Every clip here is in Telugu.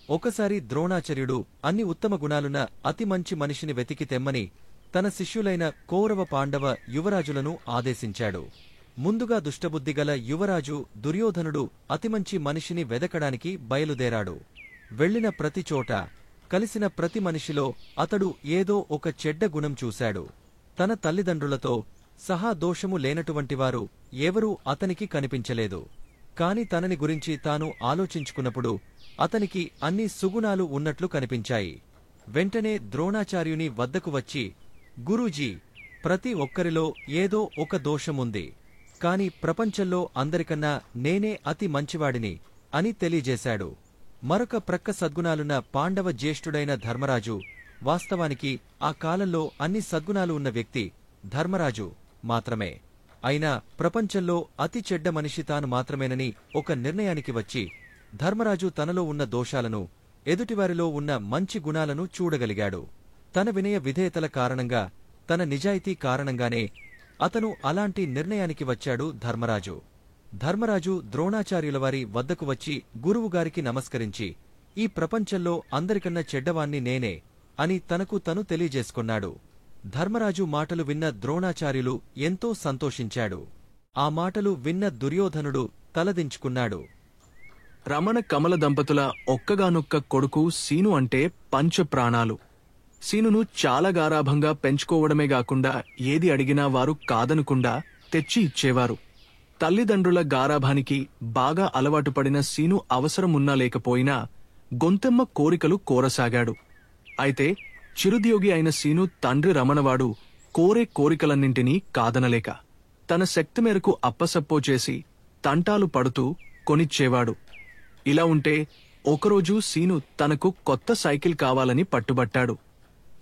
ఒకసారి ద్రోణాచార్యుడు అన్ని ఉత్తమ గుణాలున్న అతి మంచి మనిషిని వెతికి తెమ్మని తన శిష్యులైన కౌరవ పాండవ యువరాజులను ఆదేశించాడు. ముందుగా దుష్టబుద్ధిగల యువరాజు దుర్యోధనుడు అతిమంచి మనిషిని వెదకడానికి బయలుదేరాడు. వెళ్లిన ప్రతిచోట కలిసిన ప్రతి మనిషిలో అతడు ఏదో ఒక చెడ్డ గుణం చూశాడు. తన తల్లిదండ్రులతో సహా దోషము లేనటువంటివారు ఎవరూ అతనికి కనిపించలేదు. కాని తనని గురించి తాను ఆలోచించుకున్నప్పుడు అతనికి అన్ని సుగుణాలు ఉన్నట్లు కనిపించాయి. వెంటనే ద్రోణాచార్యుని వద్దకు వచ్చి, గురూజీ, ప్రతి ఒక్కరిలో ఏదో ఒక దోషముంది. కాని ప్రపంచంలో అందరికన్నా నేనే అతి మంచివాడిని అని తెలియజేశాడు. మరొక ప్రక్క సద్గుణాలున్న పాండవ జ్యేష్ఠుడైన ధర్మరాజు, వాస్తవానికి ఆ కాలంలో అన్ని సద్గుణాలు ఉన్న వ్యక్తి ధర్మరాజు మాత్రమే. అయినా ప్రపంచంలో అతి చెడ్డ మనిషి తాను మాత్రమేనని ఒక నిర్ణయానికి వచ్చి ధర్మరాజు తనలో ఉన్న దోషాలను, ఎదుటివారిలో ఉన్న మంచి గుణాలను చూడగలిగాడు. తన వినయ విధేయతల కారణంగా, తన నిజాయితీ కారణంగానే అతను అలాంటి నిర్ణయానికి వచ్చాడు ధర్మరాజు. ధర్మరాజు ద్రోణాచార్యులవారి వద్దకు వచ్చి గురువుగారికి నమస్కరించి, ఈ ప్రపంచంలో అందరికన్నా చెడ్డవాణ్ణి నేనే అని తనకు తను తెలియజేసుకున్నాడు. ధర్మరాజు మాటలు విన్న ద్రోణాచార్యులు ఎంతో సంతోషించాడు. ఆ మాటలు విన్న దుర్యోధనుడు తలదించుకున్నాడు. రమణ కమల దంపతుల ఒక్కగానొక్క కొడుకు శీను అంటే పంచప్రాణాలు. శీనును చాలా గారాభంగా పెంచుకోవడమే గాకుండా ఏది అడిగినా వారు కాదనకుండా తెచ్చి ఇచ్చేవారు. తల్లిదండ్రుల గారాభానికి బాగా అలవాటు పడిన శీను అవసరమున్నా లేకపోయినా గొంతెమ్మ కోరికలు కోరసాగాడు. అయితే చిరుద్యోగి అయిన శీను తండ్రి రమణవాడు కోరే కోరికలన్నింటినీ కాదనలేక తన శక్తి మేరకు అప్పసప్పో చేసి తంటాలు పడుతూ కొనిచ్చేవాడు. ఇలా ఉంటే ఒకరోజు శీను తనకు కొత్త సైకిల్ కావాలని పట్టుబట్టాడు.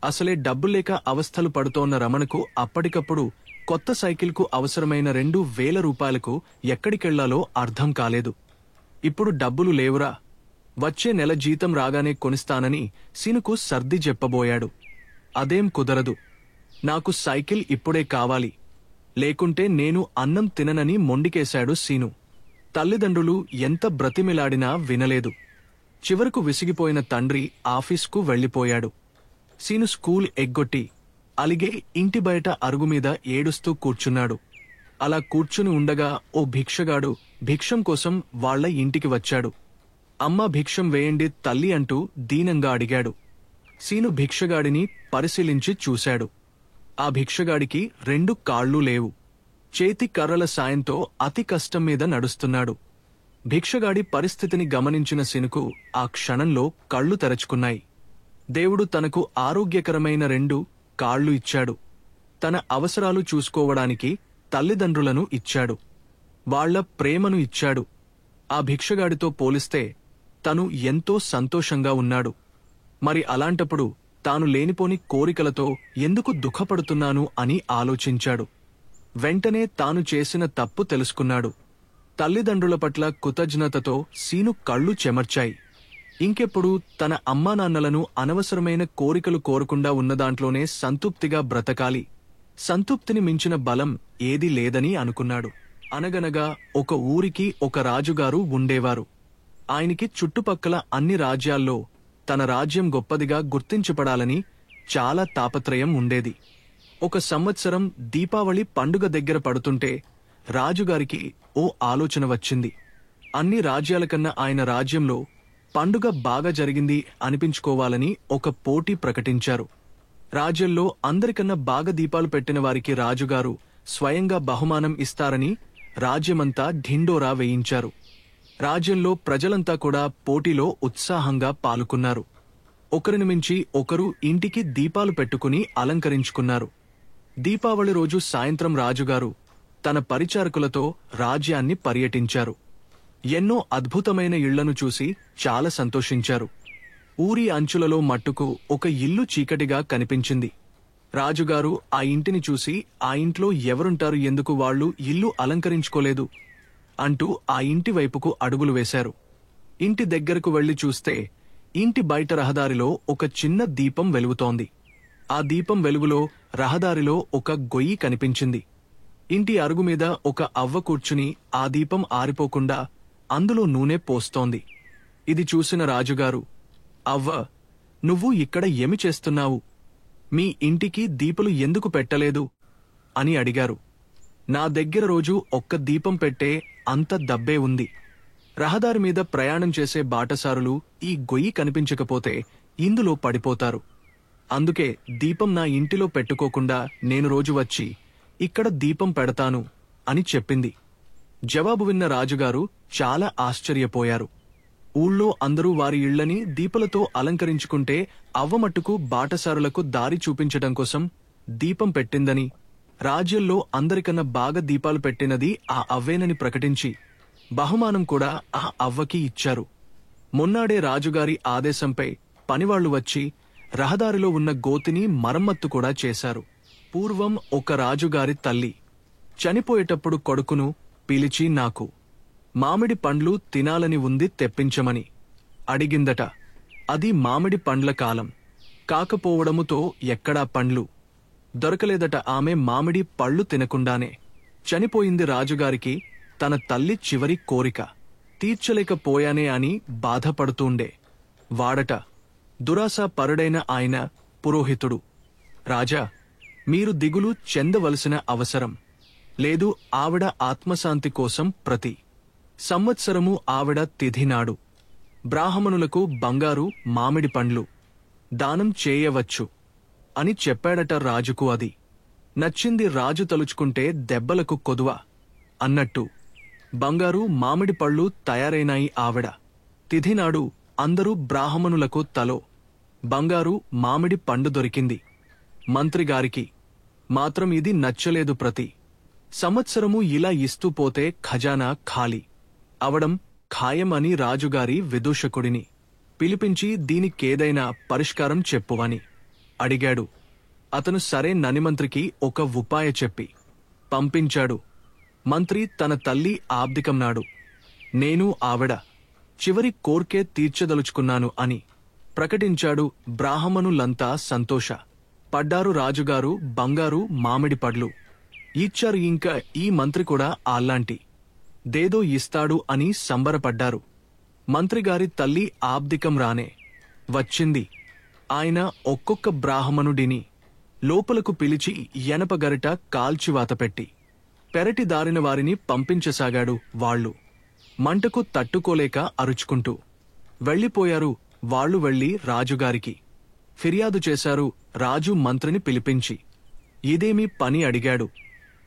అసలే డబ్బులేక అవస్థలు పడుతోన్న రమణకు అప్పటికప్పుడు కొత్త సైకిల్కు అవసరమైన 2,000 రూపాయలకు ఎక్కడికెళ్లాలో అర్థం కాలేదు. ఇప్పుడు డబ్బులు లేవురా, వచ్చే నెల జీతం రాగానే కొనిస్తానని శీనుకు సర్ది చెప్పబోయాడు. అదేం కుదరదు, నాకు సైకిల్ ఇప్పుడే కావాలి, లేకుంటే నేను అన్నం తిననని మొండికేశాడు శీను. తల్లిదండ్రులు ఎంత బ్రతిమిలాడినా వినలేదు. చివరకు విసిగిపోయిన తండ్రి ఆఫీస్కు వెళ్లిపోయాడు. శీను స్కూల్ ఎగ్గొట్టి అలిగే ఇంటి బయట అరుగుమీద ఏడుస్తూ కూర్చున్నాడు. అలా కూర్చుని ఉండగా ఓ భిక్షగాడు భిక్షం కోసం వాళ్ల ఇంటికి వచ్చాడు. అమ్మ భిక్షం వేయండి తల్లి అంటూ దీనంగా అడిగాడు. శీను భిక్షగాడిని పరిశీలించి చూశాడు. ఆ భిక్షగాడికి 2 కాళ్లూ లేవు. చేతి కర్రల సాయంతో అతి కష్టం మీద నడుస్తున్నాడు. భిక్షగాడి పరిస్థితిని గమనించిన శీనుకు ఆ క్షణంలో కళ్ళు తెరచుకున్నాయి. దేవుడు తనకు ఆరోగ్యకరమైన 2 కాళ్లు ఇచ్చాడు. తన అవసరాలు చూసుకోవడానికి తల్లిదండ్రులను ఇచ్చాడు. వాళ్ల ప్రేమను ఇచ్చాడు. ఆ భిక్షగాడితో పోలిస్తే తను ఎంతో సంతోషంగా ఉన్నాడు. మరి అలాంటప్పుడు తాను లేనిపోని కోరికలతో ఎందుకు దుఃఖపడుతున్నాను అని ఆలోచించాడు. వెంటనే తాను చేసిన తప్పు తెలుసుకున్నాడు. తల్లిదండ్రుల పట్ల కృతజ్ఞతతో శీను కళ్ళు చెమర్చాయి. ఇంకెప్పుడు తన అమ్మానాన్నలను అనవసరమైన కోరికలు కోరకుండా ఉన్నదాంట్లోనే సంతృప్తిగా బ్రతకాలి, సంతృప్తిని మించిన బలం ఏదీ లేదని అనుకున్నాడు. అనగనగా ఒక ఊరికి ఒక రాజుగారు ఉండేవారు. ఆయనకి చుట్టుపక్కల అన్ని రాజ్యాల్లో తన రాజ్యం గొప్పదిగా గుర్తించబడాలని చాలా తాపత్రయం ఉండేది. ఒక సంవత్సరం దీపావళి పండుగ దగ్గర పడుతుంటే రాజుగారికి ఓ ఆలోచన వచ్చింది. అన్ని రాజ్యాల కన్నా ఆయన రాజ్యంలో పండుగ బాగా జరిగింది అనిపించుకోవాలని ఒక పోటీ ప్రకటించారు. రాజ్యంలో అందరికన్నా బాగా దీపాలు పెట్టిన వారికి రాజుగారు స్వయంగా బహుమానం ఇస్తారని రాజ్యమంతా ఢిండోరా వేయించారు. రాజ్యంలో ప్రజలంతా కూడా పోటీలో ఉత్సాహంగా పాల్గొన్నారు. ఒకరిని మించి ఒకరు ఇంటికి దీపాలు పెట్టుకుని అలంకరించుకున్నారు. దీపావళి రోజు సాయంత్రం రాజుగారు తన పరిచారకులతో రాజ్యాన్ని పర్యటించారు. ఎన్నో అద్భుతమైన ఇళ్లను చూసి చాలా సంతోషించారు. ఊరి అంచులలో మట్టుకు ఒక ఇల్లు చీకటిగా కనిపించింది. రాజుగారు ఆ ఇంటిని చూసి ఆ ఇంట్లో ఎవరుంటారు, ఎందుకు వాళ్లు ఇల్లు అలంకరించుకోలేదు అంటూ ఆ ఇంటి వైపుకు అడుగులు వేశారు. ఇంటి దగ్గరకు వెళ్లి చూస్తే ఇంటి బయట రహదారిలో ఒక చిన్న దీపం వెలుగుతోంది. ఆ దీపం వెలుగులో రహదారిలో ఒక గొయ్యి కనిపించింది. ఇంటి అరుగుమీద ఒక అవ్వ కూర్చుని ఆ దీపం ఆరిపోకుండా అందులో నూనె పోస్తోంది. ఇది చూసిన రాజుగారు అవ్వ, నువ్వు ఇక్కడ ఏమి చేస్తున్నావు? మీ ఇంటికి దీపలు ఎందుకు పెట్టలేదు అని అడిగారు. నా దగ్గర రోజు ఒక్క దీపం పెట్టే అంత డబ్బే ఉంది. రహదారి మీద ప్రయాణం చేసే బాటసారులు ఈ గొయ్యి కనిపించకపోతే ఇందులో పడిపోతారు. అందుకే దీపం నా ఇంటిలో పెట్టుకోకుండా నేను రోజు వచ్చి ఇక్కడ దీపం పెడతాను అని చెప్పింది. జవాబు విన్న రాజుగారు చాలా ఆశ్చర్యపోయారు. ఊళ్ళో అందరూ వారి ఇళ్లని దీపలతో అలంకరించుకుంటే అవ్వమట్టుకు బాటసారులకు దారి చూపించటం కోసం దీపం పెట్టిందని, రాజ్యంలో అందరికన్నా బాగా దీపాలు పెట్టినది ఆ అవ్వేనని ప్రకటించి బహుమానం కూడా ఆ అవ్వకి ఇచ్చారు. మొన్నాడే రాజుగారి ఆదేశంపై పనివాళ్లు వచ్చి రహదారిలో ఉన్న గోతిని మరమ్మత్తు కూడా చేశారు. పూర్వం ఒక రాజుగారి తల్లి చనిపోయేటప్పుడు కొడుకును పిలిచి నాకు మామిడి పండ్లు తినాలని ఉంది తెప్పించమని అడిగిందట. అది మామిడి పండ్ల కాలం కాకపోవడముతో ఎక్కడా పండ్లు దొరకలేదట. ఆమె మామిడి పళ్ళు తినకుండానే చనిపోయింది. రాజుగారికి తన తల్లి చివరి కోరిక తీర్చలేకపోయానే అని బాధపడుతూండే వాడట. దురాశ పరుడైన ఆయన పురోహితుడు, రాజా, మీరు దిగులు చెందవలసిన అవసరం లేదు. ఆవిడ ఆత్మశాంతి కోసం ప్రతి సంవత్సరము ఆవిడ తిథినాడు బ్రాహ్మణులకు బంగారు మామిడి పండ్లు దానం చేయవచ్చు అని చెప్పాడట రాజుకు. అది నచ్చింది. రాజు తలుచుకుంటే దెబ్బలకు కొదువ అన్నట్టు బంగారు మామిడి పళ్ళు తయారైనాయి. ఆవిడ తిథినాడు అందరూ బ్రాహ్మణులకు తలో బంగారు మామిడి పండు దొరికింది. మంత్రిగారికి మాత్రం ఇది నచ్చలేదు. ప్రతి సంవత్సరము ఇలా ఇస్తూ పోతే ఖజానా ఖాళీ అవడం ఖాయం అని రాజుగారి విదూషకుడిని పిలిపించి దీనికేదైనా పరిష్కారం చెప్పువని అడిగాడు. అతను సరే ననిమంత్రికి ఒక ఉపాయ చెప్పి పంపించాడు. మంత్రి తన తల్లి ఆబ్దికం నాడు నేను ఆవిడ చివరి కోర్కే తీర్చదలుచుకున్నాను అని ప్రకటించాడు. బ్రాహ్మణులంతా సంతోష పడ్డారు. రాజుగారు బంగారు మామిడి పడ్లు ఇచ్చారు. ఇంకా ఈ మంత్రి కూడా ఆల్లాంటి దేదో ఇస్తాడు అని సంబరపడ్డారు. మంత్రిగారి తల్లి ఆబ్దికం రానే వచ్చింది. ఆయన ఒక్కొక్క బ్రాహ్మణుడిని లోపలకు పిలిచి ఎనపగరిట కాల్చివాత పెట్టి పెరటి దారిన వారిని పంపించసాగాడు. వాళ్లు మంటకు తట్టుకోలేక అరుచుకుంటూ వెళ్లిపోయారు. వాళ్లు వెళ్లి రాజుగారికి ఫిర్యాదు చేశారు. రాజు మంత్రిని పిలిపించి ఇదేమీ పని అడిగాడు.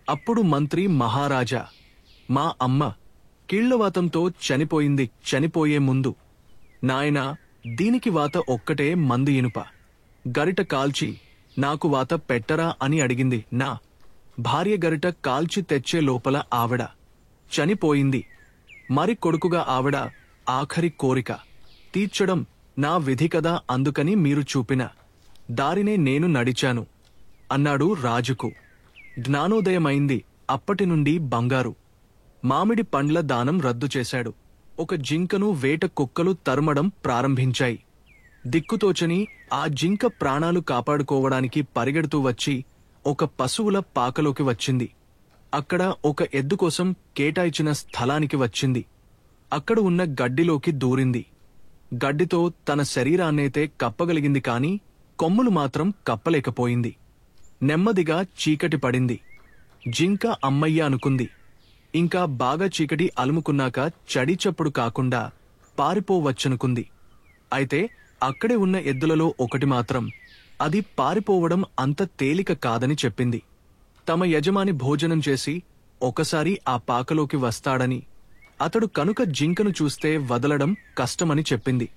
అప్పుడు మంత్రి, మహారాజా, మా అమ్మ కీళ్లవాతంతో చనిపోయింది. చనిపోయే ముందు నాయనా, దీనికి వాత ఒక్కటే మందు ఇనుప గరిట కాల్చి నాకు వాత పెట్టరా అని అడిగింది. నా భార్య గరిట కాల్చి తెచ్చే లోపల ఆవిడ చనిపోయింది. మరి కొడుకుగా ఆవిడ ఆఖరి కోరిక తీర్చడం నా విధి కదా. అందుకని మీరు చూపిన దారినే నేను నడిచాను అన్నాడు. రాజుకు జ్ఞానోదయమైంది. అప్పటి నుండి బంగారు మామిడి పండ్ల దానం రద్దు చేశాడు. ఒక జింకను వేట కుక్కలు తరుమడం ప్రారంభించాయి. దిక్కుతోచని ఆ జింక ప్రాణాలు కాపాడుకోవడానికి పరిగెడుతూ వచ్చి ఒక పశువుల పాకలోకి వచ్చింది. అక్కడ ఒక ఎద్దు కోసం కేటాయించిన స్థలానికి వచ్చింది. అక్కడ ఉన్న గడ్డిలోకి దూరింది. గడ్డితో తన శరీరాన్నైతే కప్పగలిగింది కాని కొమ్ములు మాత్రం కప్పలేకపోయింది. నెమ్మదిగా చీకటి పడింది. జింక అమ్మయ్య అనుకుంది. ఇంకా బాగా చీకటి అలుముకున్నాక చడిచప్పుడు కాకుండా పారిపోవచ్చనుకుంది. అయితే అక్కడే ఉన్న ఎద్దులలో ఒకటి మాత్రం అది పారిపోవడం అంత తేలిక కాదని చెప్పింది. తమ యజమాని భోజనం చేసి ఒకసారి ఆ పాకలోకి వస్తాడని, అతడు కనుక జింకను చూస్తే వదలడం కష్టమని చెప్పింది.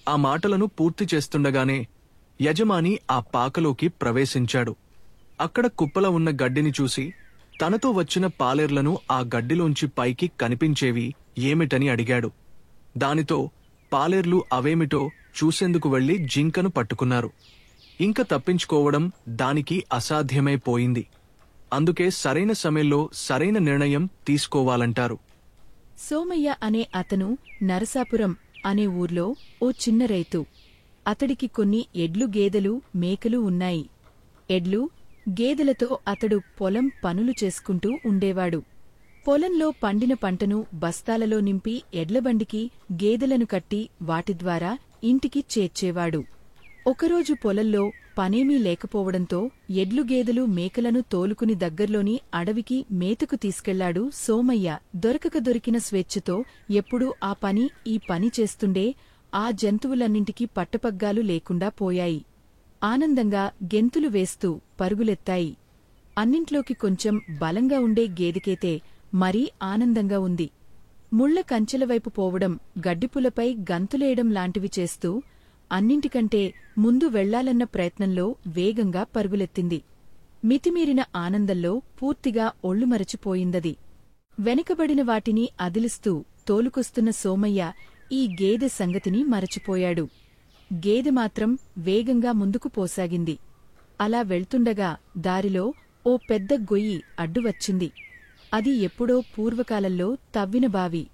ఆ మాటలను పూర్తి చేస్తుండగానే యజమాని ఆ పాకలోకి ప్రవేశించాడు. అక్కడ కుప్పల ఉన్న గడ్డిని చూసి తనతో వచ్చిన పాలేర్లను ఆ గడ్డిలోంచి పైకి కనిపించేవి ఏమిటని అడిగాడు. దానితో పాలేర్లు అవేమిటో చూసేందుకు వెళ్లి జింకను పట్టుకున్నారు. ఇంక తప్పించుకోవడం దానికి అసాధ్యమైపోయింది. అందుకే సరైన సమయంలో సరైన నిర్ణయం తీసుకోవాలంటారు. సోమయ్య అనే అతను నరసాపురం అనే ఊర్లో ఓ చిన్న రైతు. అతడికి కొన్ని ఎడ్లు, గేదెలు, మేకలు ఉన్నాయి. ఎడ్లు, గేదెలతో అతడు పొలం పనులు చేసుకుంటూ ఉండేవాడు. పొలంలో పండిన పంటను బస్తాలలో నింపి ఎడ్లబండికి గేదెలను కట్టి వాటి ద్వారా ఇంటికి చేర్చేవాడు. ఒకరోజు పొలంలో పనేమీ లేకపోవడంతో ఎడ్లు గేదెలు మేకలను తోలుకుని దగ్గర్లోని అడవికి మేతకు తీసుకెళ్లాడు సోమయ్య. దొరికిన స్వేచ్ఛతో ఎప్పుడూ ఆ పని ఈ పని చేస్తుండే ఆ జంతువులన్నింటికీ పట్టపగ్గాలు లేకుండా పోయాయి. ఆనందంగా గెంతులు వేస్తూ పరుగులెత్తాయి. అన్నింట్లోకి కొంచెం బలంగా ఉండే గేదెకైతే మరీ ఆనందంగా ఉంది. ముళ్ల కంచెలవైపు పోవడం, గడ్డిపులపై గంతులేయడం లాంటివి చేస్తూ అన్నింటికంటే ముందు వెళ్లాలన్న ప్రయత్నంలో వేగంగా పరుగులెత్తింది. మితిమీరిన ఆనందంలో పూర్తిగా ఒళ్ళు మరచిపోయిందది. వెనుకబడిన వాటిని అదిలిస్తూ తోలుకొస్తున్న సోమయ్య ఈ గేదె సంగతిని మరచిపోయాడు. గేదె మాత్రం వేగంగా ముందుకు పోసాగింది. అలా వెళ్తుండగా దారిలో ఓ పెద్ద గొయ్యి అడ్డువచ్చింది. అది ఎప్పుడో పూర్వకాలంలో తవ్విన బావి.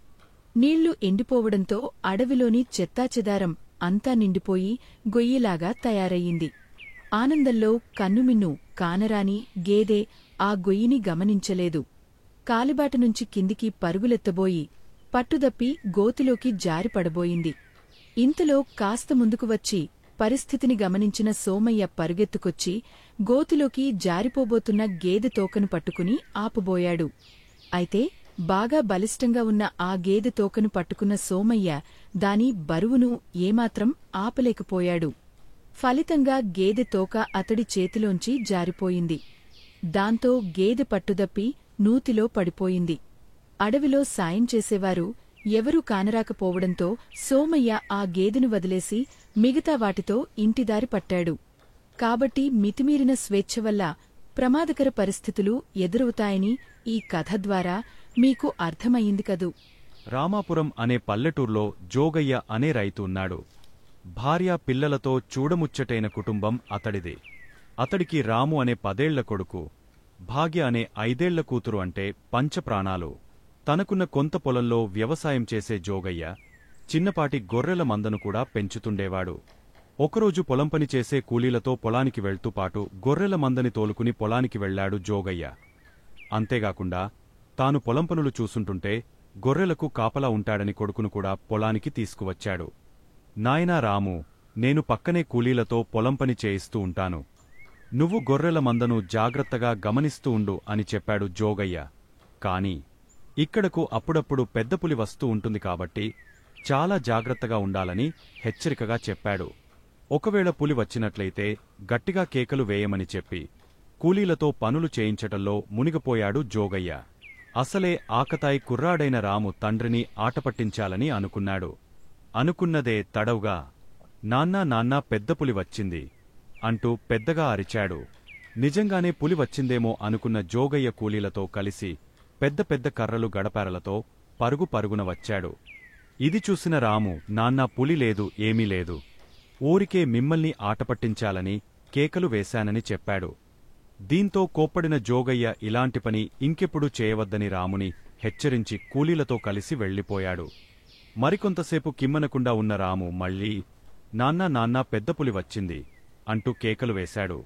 నీళ్లు ఎండిపోవడంతో అడవిలోని చెత్తాచెదారం అంతా నిండిపోయి గొయ్యిలాగా తయారయ్యింది. ఆనందంలో కన్నుమిన్ను కానరాని గేదె ఆ గొయ్యిని గమనించలేదు. కాలిబాటనుంచి కిందికి పరుగులెత్తబోయి పట్టుదప్పి గోతిలోకి జారిపడబోయింది. ఇంతలో కాస్త ముందుకు వచ్చి పరిస్థితిని గమనించిన సోమయ్య పరుగెత్తుకొచ్చి గోతిలోకి జారిపోబోతున్న గేదె తోకను పట్టుకుని ఆపుబోయాడు. అయితే బాగా బలిష్టంగా ఉన్న ఆ గేదె తోకను పట్టుకున్న సోమయ్య దాని బరువును ఏమాత్రం ఆపలేకపోయాడు. ఫలితంగా గేదె తోక అతడి చేతిలోంచి జారిపోయింది. దాంతో గేదె పట్టుదప్పి నూతిలో పడిపోయింది. అడవిలో సాయం చేసేవారు ఎవరూ కానరాకపోవడంతో సోమయ్య ఆ గేదెను వదిలేసి మిగతా వాటితో ఇంటిదారి పట్టాడు. కాబట్టి మితిమీరిన స్వేచ్ఛ వల్ల ప్రమాదకర పరిస్థితులు ఎదురవుతాయని ఈ కథ ద్వారా మీకు అర్థమయ్యింది కదూ. రామాపురం అనే పల్లెటూర్లో జోగయ్య అనే రైతు ఉన్నాడు. భార్య పిల్లలతో చూడముచ్చటైన కుటుంబం అతడిది. అతడికి రాము అనే 10 ఏళ్ల కొడుకు, భాగ్య అనే 5 ఏళ్ల కూతురు అంటే పంచప్రాణాలు. తనకున్న కొంత పొలంలో వ్యవసాయం చేసే జోగయ్య చిన్నపాటి గొర్రెల మందను కూడా పెంచుతుండేవాడు. ఒకరోజు పొలం పని చేసే కూలీలతో పొలానికి వెళ్తూ పాటు గొర్రెల మందని తోలుకుని పొలానికి వెళ్లాడు జోగయ్య. అంతేగాకుండా తాను పొలం పనులు చూసుంటుంటే గొర్రెలకు కాపలా ఉంటాడని కొడుకును కూడా పొలానికి తీసుకువచ్చాడు. నాయనా రాము, నేను పక్కనే కూలీలతో పొలం పని చేయిస్తూ ఉంటాను. నువ్వు గొర్రెల మందను జాగ్రత్తగా గమనిస్తూ ఉండు అని చెప్పాడు జోగయ్య. కాని ఇక్కడకు అప్పుడప్పుడు పెద్ద పులి వస్తూ ఉంటుంది కాబట్టి చాలా జాగ్రత్తగా ఉండాలని హెచ్చరికగా చెప్పాడు. ఒకవేళ పులి వచ్చినట్లయితే గట్టిగా కేకలు వేయమని చెప్పి కూలీలతో పనులు చేయించటంలో మునిగిపోయాడు జోగయ్య. అసలే ఆకతాయి కుర్రాడైన రాము తండ్రిని ఆటపట్టించాలని అనుకున్నాడు. అనుకున్నదే తడవుగా నాన్నా నాన్నా పెద్ద పులి వచ్చింది అంటూ పెద్దగా అరిచాడు. నిజంగానే పులి వచ్చిందేమో అనుకున్న జోగయ్య కూలీలతో కలిసి పెద్ద పెద్ద కర్రలు గడపారలతో పరుగు పరుగున వచ్చాడు. ఇది చూసిన రాము, నాన్నా పులి లేదు, ఏమీ లేదు, ఊరికే మిమ్మల్ని ఆటపట్టించాలని కేకలు వేశానని చెప్పాడు. దీంతో కోప్పడిన జోగయ్య ఇలాంటి పని ఇంకెప్పుడు చేయవద్దని రాముని హెచ్చరించి కూలీలతో కలిసి వెళ్లిపోయాడు. మరికొంతసేపు కిమ్మనకుండా ఉన్న రాము మళ్లీ నాన్నా నాన్నా పెద్ద పులి వచ్చింది అంటూ కేకలు వేశాడు.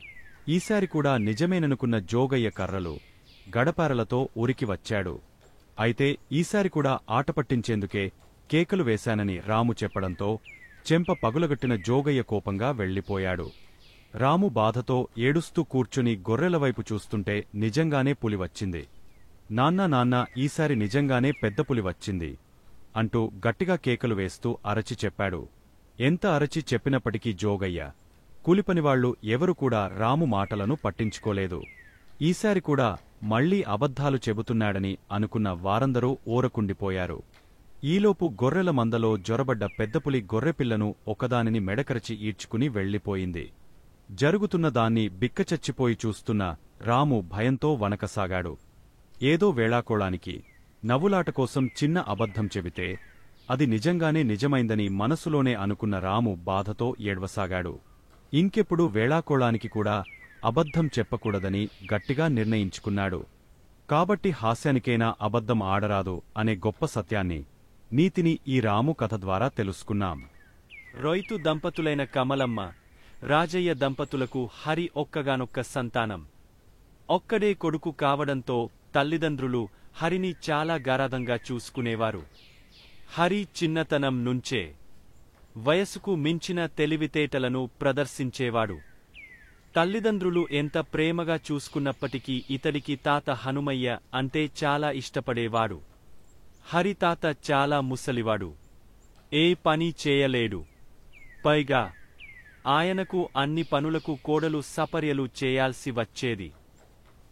ఈసారి కూడా నిజమేననుకున్న జోగయ్య కర్రలు గడపారలతో ఊరికి వచ్చాడు. అయితే ఈసారి కూడా ఆటపట్టించేందుకే కేకలు వేశానని రాము చెప్పడంతో చెంప పగులగట్టిన జోగయ్య కోపంగా వెళ్లిపోయాడు. రాము బాధతో ఏడుస్తూ కూర్చుని గొర్రెలవైపు చూస్తుంటే నిజంగానే పులి వచ్చింది. నాన్నా నాన్నా, ఈసారి నిజంగానే పెద్ద పులి వచ్చింది అంటూ గట్టిగా కేకలు వేస్తూ అరచి చెప్పాడు. ఎంత అరచి చెప్పినప్పటికీ జోగయ్య, కూలిపనివాళ్లు ఎవరు కూడా రాము మాటలను పట్టించుకోలేదు. ఈసారి కూడా మళ్లీ అబద్ధాలు చెబుతున్నాడని అనుకున్న వారందరూ ఊరకుండిపోయారు. ఈలోపు గొర్రెల మందలో జొరబడ్డ పెద్దపులి గొర్రెపిల్లను ఒకదానిని మెడకరచి ఈడ్చుకుని వెళ్లిపోయింది. జరుగుతున్న దాన్ని బిక్కచచ్చిపోయి చూస్తున్న రాము భయంతో వణకసాగాడు. ఏదో వేళాకోళానికి నవ్వులాట కోసం చిన్న అబద్ధం చెబితే అది నిజంగానే నిజమైందని మనసులోనే అనుకున్న రాము బాధతో ఏడ్వసాగాడు. ఇంకెప్పుడు వేళాకోళానికి కూడా అబద్ధం చెప్పకూడదని గట్టిగా నిర్ణయించుకున్నాడు. కాబట్టి హాస్యానికైనా అబద్ధం ఆడరాదు అనే గొప్ప సత్యాన్ని, నీతిని ఈ రాము కథ ద్వారా తెలుసుకున్నాం. రైతు దంపతులైన కమలమ్మ, రాజయ్య దంపతులకు హరి ఒక్కగానొక్క సంతానం. ఒక్కడే కొడుకు కావడంతో తల్లిదండ్రులు హరిని చాలా గారాదంగా చూసుకునేవారు. హరి చిన్నతనం నుంచే వయసుకు మించిన తెలివితేటలను ప్రదర్శించేవాడు. తల్లిదండ్రులు ఎంత ప్రేమగా చూసుకున్నప్పటికీ ఇతడికి తాత హనుమయ్య అంటే చాలా ఇష్టపడేవాడు. హరి తాత చాలా ముసలివాడు. ఏ పని చేయలేడు. పైగా ఆయనకు అన్ని పనులకు కోడలు సపర్యలు చేయాల్సి వచ్చేది.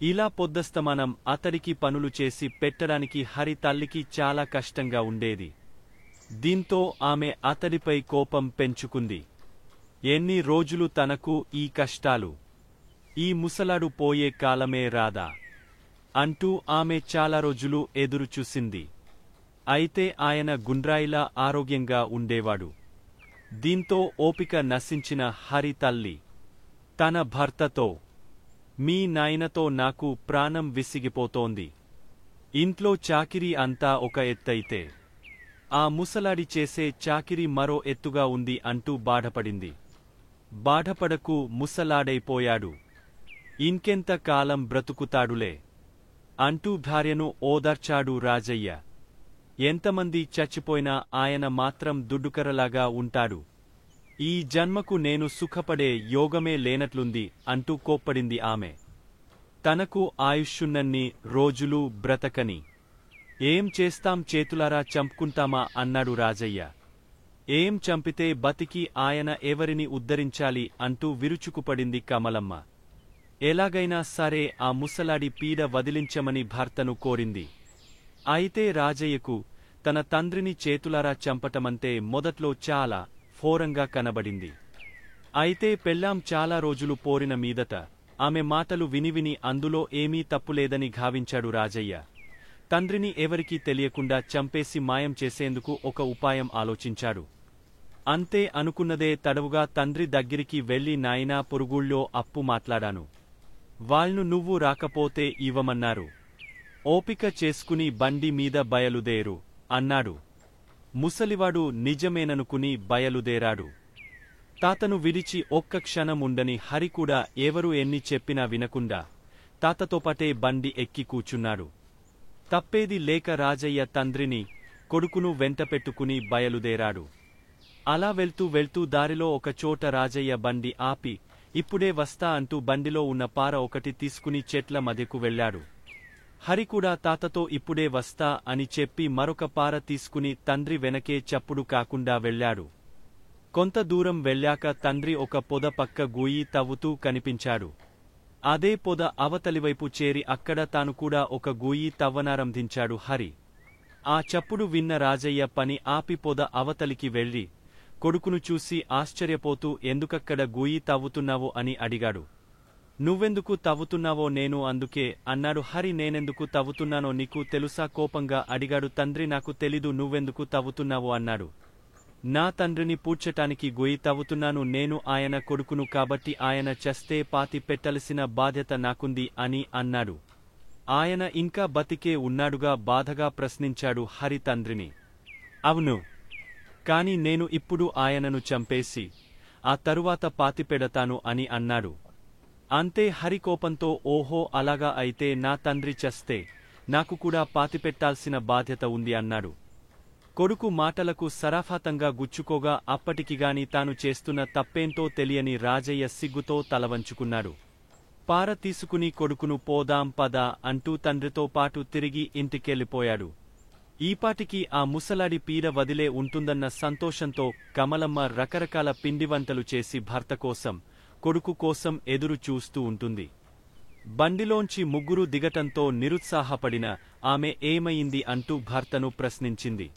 ఇలా పొద్దస్తమానం అతడికి పనులు చేసి పెట్టడానికి హరి తల్లికి చాలా కష్టంగా ఉండేది. దీంతో ఆమె అతడిపై కోపం పెంచుకుంది. ఎన్ని రోజులు తనకు ఈ కష్టాలు? ఈ ముసలాడు పోయే కాలమే రాదా అంటూ ఆమె చాలా రోజులు ఎదురుచూసింది. అయితే ఆయన గుండ్రాయిలా ఆరోగ్యంగా ఉండేవాడు. దీంతో ఓపిక నశించిన హరి తల్లి తన భర్తతో, మీ నాయనతో నాకు ప్రాణం విసిగిపోతోంది. ఇంట్లో చాకిరీ అంతా ఒక ఎత్తైతే ఆ ముసలాడి చేసే చాకిరీ మరో ఎత్తుగా ఉంది అంటూ బాధపడింది. బాధపడకు, ముసలాడైపోయాడు. ఇంకెంత కాలం బ్రతుకుతాడులే అంటూ భార్యను ఓదార్చాడు రాజయ్య. ఎంతమంది చచ్చిపోయినా ఆయన మాత్రం దుడ్డుకర్రలాగా ఉంటాడు. ఈ జన్మకు నేను సుఖపడే యోగమే లేనట్లుంది అంటూ కోప్పడింది ఆమె. తనకు ఆయుష్యున్నన్ని రోజులు బ్రతకని. ఏం చేస్తాం, చేతులారా చంపుకుంటామా అన్నాడు రాజయ్య. ఏం చంపితే బతికి ఆయన ఎవరిని ఉద్ధరించాలి అంటూ విరుచుకుపడింది కమలమ్మ. ఎలాగైనా సరే ఆ ముసలాడి పీడ వదిలించమని భర్తను కోరింది. అయితే రాజయ్యకు తన తండ్రిని చేతులారా చంపటమంటే మొదట్లో చాలా ఫోరంగా కనబడింది. అయితే పెళ్ళాం చాలా రోజులు పోరిన మీదట ఆమె మాటలు విని అందులో ఏమీ తప్పులేదని భావించాడు రాజయ్య. తండ్రిని ఎవరికీ తెలియకుండా చంపేసి మాయం చేసేందుకు ఒక ఉపాయం ఆలోచించాడు. అంతే అనుకున్నదే తడవుగా తండ్రి దగ్గరికి వెళ్లి, నాయనా, పొరుగుళ్ళో అప్పు మాట్లాడాను. వాళ్లు నువ్వు రాకపోతే ఇవ్వమన్నారు. ఓపిక చేసుకుని బండి మీద బయలుదేరు అన్నాడు. ముసలివాడు నిజమేననుకుని బయలుదేరాడు. తాతను విడిచి ఒక్క క్షణం ఉండని హరి కూడా ఎవరు ఎన్ని చెప్పినా వినకుండా తాతతోపాటే బండి ఎక్కి కూచున్నాడు. తప్పేది లేక రాజయ్య తండ్రిని, కొడుకును వెంటపెట్టుకుని బయలుదేరాడు. అలా వెళ్తూ దారిలో ఒకచోట రాజయ్య బండి ఆపి, ఇప్పుడే వస్తా అంటూ బండిలో ఉన్న పార ఒకటి తీసుకుని చెట్ల మధ్యకు వెళ్లాడు. హరి కూడా తాతతో ఇప్పుడే వస్తా అని చెప్పి మరొక పార తీసుకుని తండ్రి వెనకే చప్పుడు కాకుండా వెళ్లాడు. కొంత దూరం వెళ్ళాక తండ్రి ఒక పొద పక్క గూయి తవ్వుతూ కనిపించాడు. అదే పొద అవతలివైపు చేరి అక్కడ తాను కూడా ఒక గూయి తవ్వనారంభించాడు హరి. ఆ చప్పుడు విన్న రాజయ్య పని ఆపి పొద అవతలికి వెళ్లి కొడుకును చూసి ఆశ్చర్యపోతూ, ఎందుకక్కడ గూయి తవ్వుతున్నావో అని అడిగాడు. నువ్వెందుకు తవ్వుతున్నావో నేను అందుకే అన్నాడు హరి. నేనెందుకు తవ్వుతున్నానో నీకు తెలుసా? కోపంగా అడిగాడు తండ్రి. నాకు తెలీదు, నువ్వెందుకు తవ్వుతున్నావో అన్నాడు. నా తండ్రిని పూడ్చటానికి గొయ్యి తవ్వుతున్నాను. నేను ఆయన కొడుకును కాబట్టి ఆయన చస్తే పాతి పెట్టాల్సిన బాధ్యత నాకుంది అని అన్నాడు. ఆయన ఇంకా బతికే ఉన్నాడుగా? బాధగా ప్రశ్నించాడు హరి తండ్రిని. అవును, కాని నేను ఇప్పుడు ఆయనను చంపేసి ఆ తరువాత పాతిపెడతాను అని అన్నాడు. అంతే హరి కోపంతో, ఓహో అలాగా, అయితే నా తండ్రి చస్తే నాకు కూడా పాతిపెట్టాల్సిన బాధ్యత ఉంది అన్నాడు. కొడుకు మాటలకు సరాఫాతంగా గుచ్చుకోగా అప్పటికిగాని తాను చేస్తున్న తప్పేంటో తెలియని రాజయ్య సిగ్గుతో తలవంచుకున్నాడు. పార తీసుకుని కొడుకును పోదాం పద అంటూ తండ్రితో పాటు తిరిగి ఇంటికెళ్ళిపోయాడు. ఈపాటికి ఆ ముసలాడి పీడ వదిలే ఉంటుందన్న సంతోషంతో కమలమ్మ రకరకాల పిండివంటలు చేసి భర్త కోసం, కొడుకు కోసం ఎదురు చూస్తూ ఉంటుంది. బండిలోంచి ముగ్గురు దిగటంతో నిరుత్సాహపడిన ఆమె ఏమయింది అంటూ భర్తను ప్రశ్నించింది.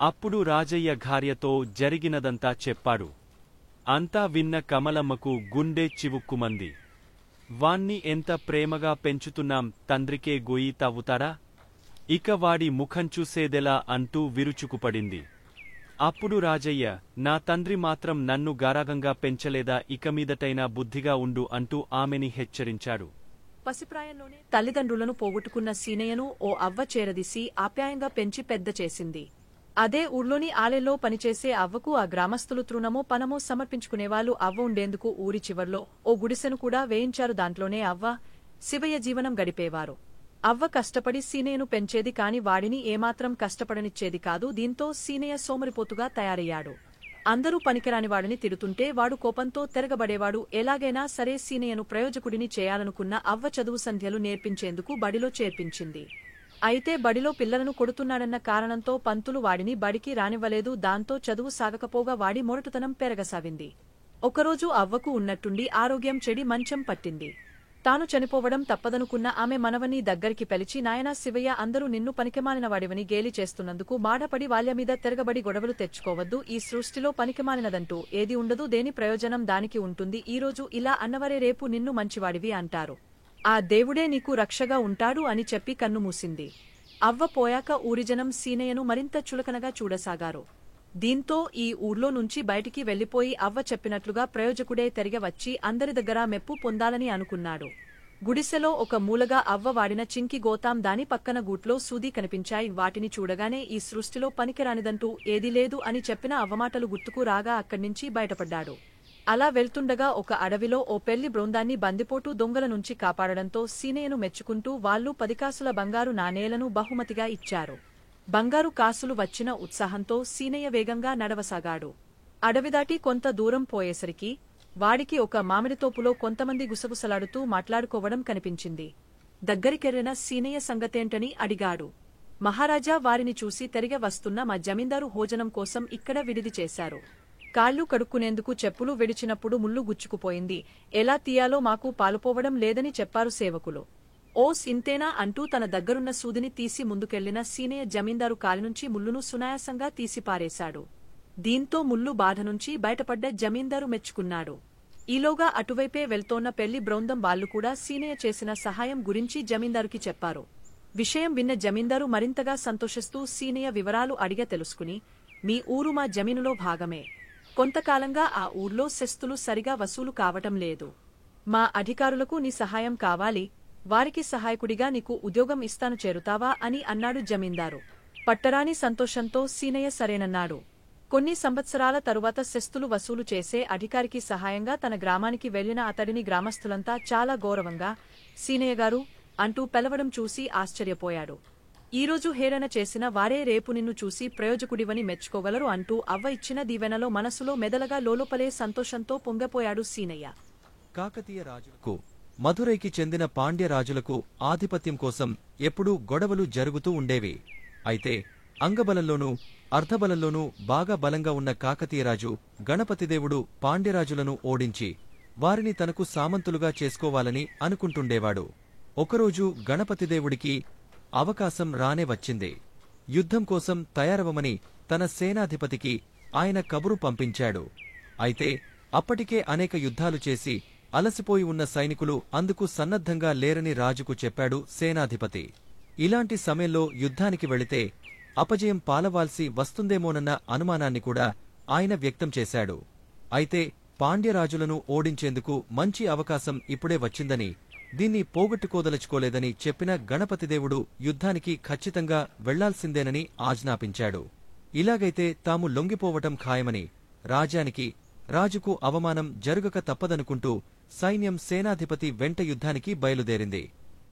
అప్పుడు రాజయ్య భార్యతో జరిగినదంతా చెప్పాడు. అంతా విన్న కమలమ్మకు గుండె చివుక్కుమంది. వాణ్ణి ఎంత ప్రేమగా పెంచుతున్నాం, తండ్రికే గొయ్యి తవ్వుతాడా? ఇక వాడి ముఖం చూసేదెలా అంటూ విరుచుకుపడింది. అప్పుడు రాజయ్య, నా తండ్రి మాత్రం నన్ను గారాగంగా పెంచలేదా? ఇక మీదటైనా బుద్ధిగా ఉండు అంటూ ఆమెని హెచ్చరించాడు. పసిప్రాయంలోనే తల్లిదండ్రులను పోగొట్టుకున్న సీనయ్యను ఓ అవ్వ చేరదీసి ఆప్యాయంగా పెంచి పెద్ద చేసింది. అదే ఊర్లోని ఆలెల్లో పనిచేసే అవ్వకు ఆ గ్రామస్తులు తృణమో పనమో సమర్పించుకునేవాళ్లు. అవ్వ ఉండేందుకు ఊరి చివర్లో ఓ గుడిసెను కూడా వేయించారు. దాంట్లోనే అవ్వ, శివయ్య జీవనం గడిపేవారు. అవ్వ కష్టపడి సీనయ్యను పెంచేది కాని వాడిని ఏమాత్రం కష్టపడనిచ్చేది కాదు. దీంతో సీనయ్య సోమరిపోతుగా తయారయ్యాడు. అందరూ పనికిరానివాడిని తిడుతుంటే వాడు కోపంతో తిరగబడేవాడు. ఎలాగైనా సరే సీనయ్యను ప్రయోజకుడిని చేయాలనుకున్న అవ్వ చదువు సంధ్యలు నేర్పించేందుకు బడిలో చేర్పించింది. అయితే బడిలో పిల్లలను కొడుతున్నాడన్న కారణంతో పంతులు వాడిని బడికి రానివ్వలేదు. దాంతో చదువు సాగకపోగా వాడి మొరటుతనం పెరగసాగింది. ఒకరోజు అవ్వకు ఉన్నట్టుండి ఆరోగ్యం చెడి మంచం పట్టింది. తాను చనిపోవడం తప్పదనుకున్న ఆమె మనవని దగ్గరికి పిలిచి, నాయనా శివయ్య, అందరూ నిన్ను పనికిమాలినవాడివని గేలి చేస్తున్నందుకు బాధపడి వాళ్ళమీద తిరగబడి గొడవలు తెచ్చుకోవద్దు. ఈ సృష్టిలో పనికిమాలినదంటూ ఏది ఉండదు. దేని ప్రయోజనం దానికి ఉంటుంది. ఈరోజు ఇలా అన్నవరే రేపు నిన్ను మంచివాడివి అంటారు. ఆ దేవుడే నీకు రక్షగా ఉంటాడు అని చెప్పి కన్నుమూసింది. అవ్వ పోయాక ఊరిజనం సీనయ్యను మరింత చులకనగా చూడసాగారు. దీంతో ఈ ఊర్లో నుంచి బయటికి వెళ్లిపోయి అవ్వ చెప్పినట్లుగా ప్రయోజకుడే తిరిగి వచ్చి అందరి దగ్గర మెప్పు పొందాలని అనుకున్నాడు. గుడిసెలో ఒక మూలగా అవ్వ వాడిన చింకి గోతాం, దాని పక్కన గూట్లో సూది కనిపించాయి. వాటిని చూడగానే ఈ సృష్టిలో పనికిరానిదంటూ ఏదీ లేదు అని చెప్పిన అవ్వమాటలు గుర్తుకు రాగా అక్కడ్నించి బయటపడ్డాడు. అలా వెళ్తుండగా ఒక అడవిలో ఓ పెళ్లి బృందాన్ని బందిపోటు దొంగల నుంచి కాపాడడంతో సీనయ్యను మెచ్చుకుంటూ వాళ్లు 10 కాసుల బంగారు నాణేలను బహుమతిగా ఇచ్చారు. బంగారు కాసులు వచ్చిన ఉత్సాహంతో సీనయ్య వేగంగా నడవసాగాడు. అడవి దాటి కొంత దూరం పోయేసరికి వాడికి ఒక మామిడితోపులో కొంతమంది గుసగుసలాడుతూ మాట్లాడుకోవడం కనిపించింది. దగ్గరికెళ్లిన సీనయ్య సంగతేంటని అడిగాడు. మహారాజా, వారిని చూసి తిరిగి వస్తున్న మా జమీందారు భోజనం కోసం ఇక్కడ విడిది చేశారు. కాళ్లు కడుక్కునేందుకు చెప్పులు విడిచినప్పుడు ముళ్ళు గుచ్చుకుపోయింది. ఎలా తీయాలో మాకు పాలుపోవడం లేదని చెప్పారు సేవకులు. ఓస్ ఇంతేనా అంటూ తన దగ్గరున్న సూదిని తీసి ముందుకెళ్లిన సీనయ్య జమీందారు కాలినుంచి ముళ్ళును సునాయాసంగా తీసిపారేశాడు. దీంతో ముళ్ళు బాధ నుంచి బయటపడ్డ జమీందారు మెచ్చుకున్నాడు. ఈలోగా అటువైపే వెళ్తోన్న పెళ్లి బృందం వాళ్లు కూడా సీనయ్య చేసిన సహాయం గురించి జమీందారుకి చెప్పారు. విషయం విన్న జమీందారు మరింతగా సంతోషిస్తూ సీనయ్య వివరాలు అడిగా తెలుసుకుని, మీ ఊరు మా జమీనులో భాగమే. కొంతకాలంగా ఆ ఊర్లో సెస్తులు సరిగా వసూలు కావటం లేదు. మా అధికారులకు నీ సహాయం కావాలి. వారికి సహాయకుడిగా నీకు ఉద్యోగం ఇస్తాను, చేరుతావా అని అన్నాడు జమీందారు. పట్టరాని సంతోషంతో సీనయ్య సరేనన్నాడు. కొన్ని సంవత్సరాల తరువాత సెస్తులు వసూలు చేసే అధికారికి సహాయంగా తన గ్రామానికి వెళ్లిన అతడిని గ్రామస్తులంతా చాలా గౌరవంగా సీనయ్యగారు అంటూ పిలవడం చూసి ఆశ్చర్యపోయాడు. ఈరోజు హేళన చేసిన వారే రేపు నిన్ను చూసి ప్రయోజకుడివని మెచ్చుకోగలరు అంటూ అవ్వ ఇచ్చిన దీవెనలో మనసులో మెదలగా లోలోపలే సంతోషంతో పొంగపోయాడు సీనయ్య. కాకతీయ రాజులకు, మధురైకి చెందిన పాండ్య రాజులకు ఆధిపత్యం కోసం ఎప్పుడూ గొడవలు జరుగుతూ ఉండేవి. అయితే అంగబలంలోనూ అర్ధబలంలోనూ బాగా బలంగా ఉన్న కాకతీయరాజు గణపతిదేవుడు పాండ్యరాజులను ఓడించి వారిని తనకు సామంతులుగా చేసుకోవాలని అనుకుంటుండేవాడు. ఒకరోజు గణపతిదేవుడికి అవకాశం రానే వచ్చింది. యుద్ధం కోసం తయారవమని తన సేనాధిపతికి ఆయన కబురు పంపించాడు. అయితే అప్పటికే అనేక యుద్ధాలు చేసి అలసిపోయి ఉన్న సైనికులు అందుకు సన్నద్ధంగా లేరని రాజుకు చెప్పాడు సేనాధిపతి. ఇలాంటి సమయంలో యుద్ధానికి వెళితే అపజయం పాలవాల్సి వస్తుందేమోనన్న అనుమానాన్ని కూడా ఆయన వ్యక్తం చేశాడు. అయితే పాండ్యరాజులను ఓడించేందుకు మంచి అవకాశం ఇప్పుడే వచ్చిందని, దీన్ని పోగొట్టుకోదలుచుకోలేదని చెప్పిన గణపతిదేవుడు యుద్ధానికి ఖచ్చితంగా వెళ్లాల్సిందేనని ఆజ్ఞాపించాడు. ఇలాగైతే తాము లొంగిపోవటం ఖాయమని, రాజుకు అవమానం జరుగక తప్పదనుకుంటూ సైన్యం సేనాధిపతి వెంట యుద్ధానికి బయలుదేరింది.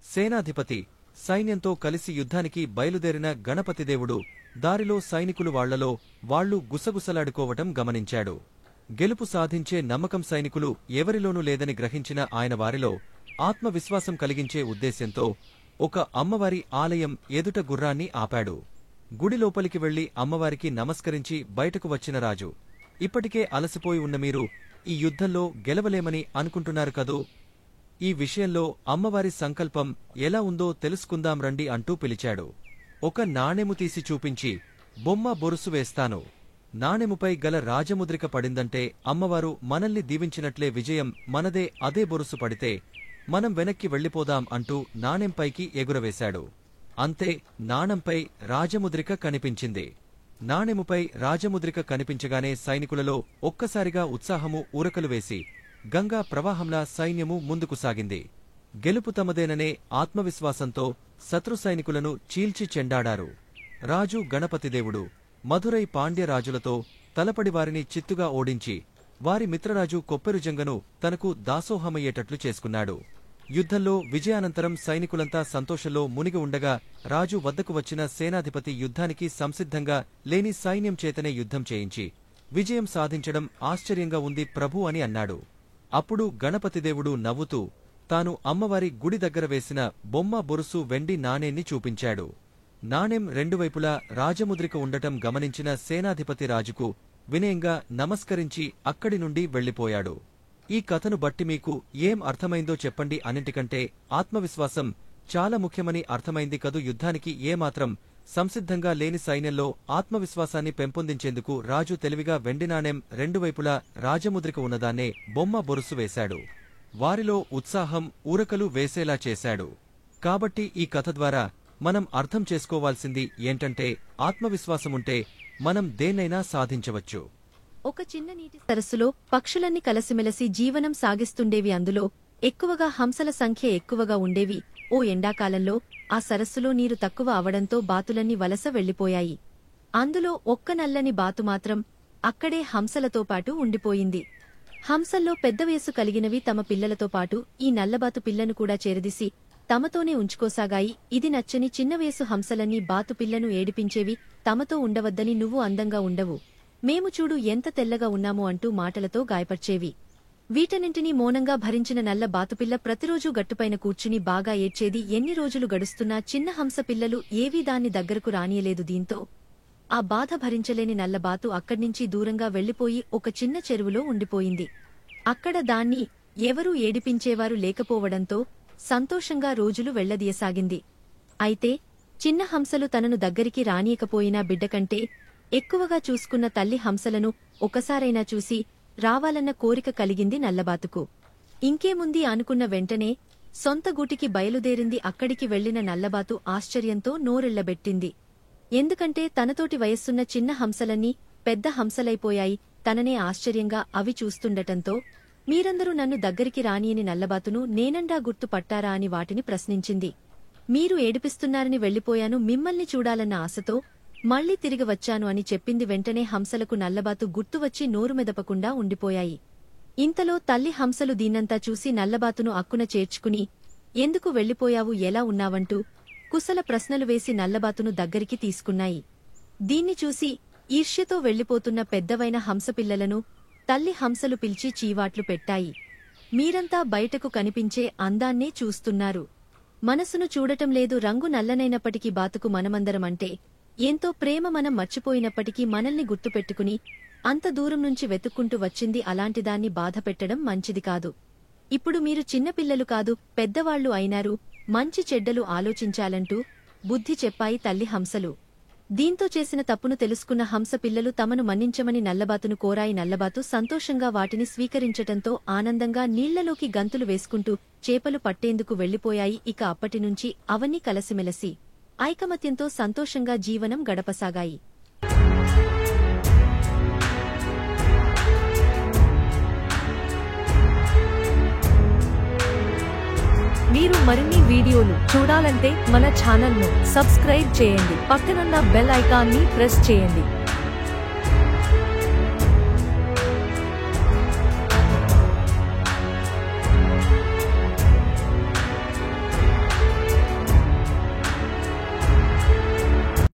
సేనాధిపతి సైన్యంతో కలిసి యుద్ధానికి బయలుదేరిన గణపతిదేవుడు దారిలో సైనికులు వాళ్లలో వాళ్లు గుసగుసలాడుకోవటం గమనించాడు. గెలుపు సాధించే నమ్మకం సైనికులు ఎవరిలోనూ లేదని గ్రహించిన ఆయన వారిలో ఆత్మవిశ్వాసం కలిగించే ఉద్దేశ్యంతో ఒక అమ్మవారి ఆలయం ఎదుట గుర్రాన్ని ఆపాడు. గుడి లోపలికి వెళ్లి అమ్మవారికి నమస్కరించి బయటకు వచ్చిన రాజు, ఇప్పటికే అలసిపోయి ఉన్న మీరు ఈ యుద్ధంలో గెలవలేమని అనుకుంటున్నారు కదూ, ఈ విషయంలో అమ్మవారి సంకల్పం ఎలా ఉందో తెలుసుకుందాం రండి అంటూ పిలిచాడు. ఒక నాణెము తీసి చూపించి, బొమ్మ బొరుసు వేస్తాను, నాణెముపై గల రాజముద్రిక పడిందంటే అమ్మవారు మనల్ని దీవించినట్లే, విజయం మనదే, అదే బొరుసు పడితే మనం వెనక్కి వెళ్లిపోదాం అంటూ నాణెంపైకి ఎగురవేశాడు. అంతే, నాణంపై రాజముద్రిక కనిపించింది. నాణెముపై రాజముద్రిక కనిపించగానే సైనికులలో ఒక్కసారిగా ఉత్సాహము ఊరకలు వేసి గంగా ప్రవాహంలా సైన్యము ముందుకు సాగింది. గెలుపు తమదేననే ఆత్మవిశ్వాసంతో శత్రు సైనికులను చీల్చి చెండాడారు. రాజు గణపతిదేవుడు మధురై పాండ్యరాజులతో తలపడి వారిని చిత్తుగా ఓడించి వారి మిత్రరాజు కొప్పెరుజంగను తనకు దాసోహమయ్యేటట్లు చేసుకున్నాడు. యుద్ధంలో విజయానంతరం సైనికులంతా సంతోషంలో మునిగి ఉండగా రాజు వద్దకు వచ్చిన సేనాధిపతి యుద్ధానికి సంసిద్ధంగా లేని సైన్యం చేతనే యుద్ధం చేయించి విజయం సాధించడం ఆశ్చర్యంగా ఉంది ప్రభూ అని అన్నాడు. అప్పుడు గణపతిదేవుడు నవ్వుతూ తాను అమ్మవారి గుడి దగ్గర వేసిన బొమ్మ బొరుసు వెండి నాణేన్ని చూపించాడు. నాణెం రెండువైపులా రాజముద్రిక ఉండటం గమనించిన సేనాధిపతి రాజుకు వినయంగా నమస్కరించి అక్కడి నుండి వెళ్లిపోయాడు. ఈ కథను బట్టి మీకు ఏం అర్థమైందో చెప్పండి. అన్నింటికంటే ఆత్మవిశ్వాసం చాలా ముఖ్యమని అర్థమైంది కదూ. యుద్ధానికి ఏమాత్రం సంసిద్ధంగా లేని సైన్యంలో ఆత్మవిశ్వాసాన్ని పెంపొందించేందుకు రాజు తెలివిగా వెండి నాణెం రెండువైపులా రాజముద్రిక ఉన్నదాన్నే బొమ్మ బొరుసు వేశాడు. వారిలో ఉత్సాహం ఊరకలు వేసేలా చేశాడు. కాబట్టి ఈ కథ ద్వారా మనం అర్థం చేసుకోవాల్సింది ఏంటంటే ఆత్మవిశ్వాసముంటే మనం దేన్నైనా సాధించవచ్చు. ఒక చిన్న నీటి సరస్సులో పక్షులన్నీ కలసిమెలసి జీవనం సాగిస్తుండేవి. అందులో ఎక్కువగా హంసల సంఖ్య ఎక్కువగా ఉండేవి. ఓ ఎండాకాలంలో ఆ సరస్సులో నీరు తక్కువ అవడంతో బాతులన్నీ వలస వెళ్లిపోయాయి. అందులో ఒక్క నల్లని బాతు మాత్రం అక్కడే హంసలతో పాటు ఉండిపోయింది. హంసల్లో పెద్ద వయసు కలిగినవి తమ పిల్లలతో పాటు ఈ నల్లబాతు పిల్లను కూడా చేరదీసి తమతోనే ఉంచుకోసాగాయి. ఇది నచ్చని చిన్న వయసు హంసలన్నీ బాతు పిల్లను ఏడిపించేవి. తమతో ఉండవద్దని, నువ్వు అందంగా ఉండవు, మేము చూడు ఎంత తెల్లగా ఉన్నాము అంటూ మాటలతో గాయపర్చేవి. వీటన్నింటినీ మౌనంగా భరించిన నల్ల బాతుపిల్ల ప్రతిరోజూ గట్టుపైన కూర్చుని బాగా ఏడ్చేది. ఎన్ని రోజులు గడుస్తున్నా చిన్న హంస పిల్లలు ఏవీ దాన్ని దగ్గరకు రానియలేదు. దీంతో ఆ బాధ భరించలేని నల్లబాతు అక్కడ్నించి దూరంగా వెళ్లిపోయి ఒక చిన్న చెరువులో ఉండిపోయింది. అక్కడ దాన్ని ఎవరూ ఏడిపించేవారు లేకపోవడంతో సంతోషంగా రోజులు వెళ్లదీయసాగింది. అయితే చిన్న హంసలు తనను దగ్గరికి రానియకపోయినా బిడ్డకంటే ఎక్కువగా చూసుకున్న తల్లి హంసలను ఒకసారైనా చూసి రావాలన్న కోరిక కలిగింది నల్లబాతుకు. ఇంకేముంది అనుకున్న వెంటనే సొంత గూటికి బయలుదేరింది. అక్కడికి వెళ్లిన నల్లబాతు ఆశ్చర్యంతో నోరెళ్లబెట్టింది. ఎందుకంటే తనతోటి వయస్సున్న చిన్న హంసలన్నీ పెద్ద హంసలైపోయాయి. తననే ఆశ్చర్యంగా అవి చూస్తుండటంతో మీరందరూ నన్ను దగ్గరికి రానియని నల్లబాతును నేనండా గుర్తు పట్టారా అని వాటిని ప్రశ్నించింది. మీరు ఏడిపిస్తున్నారని వెళ్లిపోయాను, మిమ్మల్ని చూడాలన్న ఆశతో మళ్లీ తిరిగి వచ్చాను అని చెప్పింది. వెంటనే హంసలకు నల్లబాతు గుర్తువచ్చి నోరు మెదపకుండా ఉండిపోయాయి. ఇంతలో తల్లి హంసలు దీన్నంతా చూసి నల్లబాతును అక్కున చేర్చుకుని ఎందుకు వెళ్లిపోయావు, ఎలా ఉన్నావంటూ కుశల ప్రశ్నలు వేసి నల్లబాతును దగ్గరికి తీసుకున్నాయి. దీన్ని చూసి ఈర్ష్యతో వెళ్లిపోతున్న పెద్దవైన హంసపిల్లలను తల్లి హంసలు పిలిచి చీవాట్లు పెట్టాయి. మీరంతా బయటకు కనిపించే అందాన్నే చూస్తున్నారు, మనసును చూడటం లేదు. రంగు నల్లనైనప్పటికీ బాతుకు మనమందరమంటే ఎంతో ప్రేమ. మనం మర్చిపోయినప్పటికీ మనల్ని గుర్తుపెట్టుకుని అంత దూరం నుంచి వెతుక్కుంటూ వచ్చింది. అలాంటిదాన్ని బాధపెట్టడం మంచిది కాదు. ఇప్పుడు మీరు చిన్నపిల్లలు కాదు, పెద్దవాళ్లు అయినారు, మంచి చెడ్డలు ఆలోచించాలంటూ బుద్ధి చెప్పాయి తల్లి హంసలు. దీంతో చేసిన తప్పును తెలుసుకున్న హంస పిల్లలు తమను మన్నించమని నల్లబాతును కోరాయి. నల్లబాతు సంతోషంగా వాటిని స్వీకరించటంతో ఆనందంగా నీళ్లలోకి గంతులు వేసుకుంటూ చేపలు పట్టేందుకు వెళ్లిపోయాయి. ఇక అప్పటినుంచి అవన్నీ కలసిమెలసి ఐకమత్యంతో సంతోషంగా జీవనం గడపసాగాయి. మీరు మరిన్ని వీడియోలు చూడాలంటే మన ఛానల్ను సబ్స్క్రైబ్ చేయండి. పక్కనున్న బెల్ ఐకాన్ని ప్రెస్ చేయండి.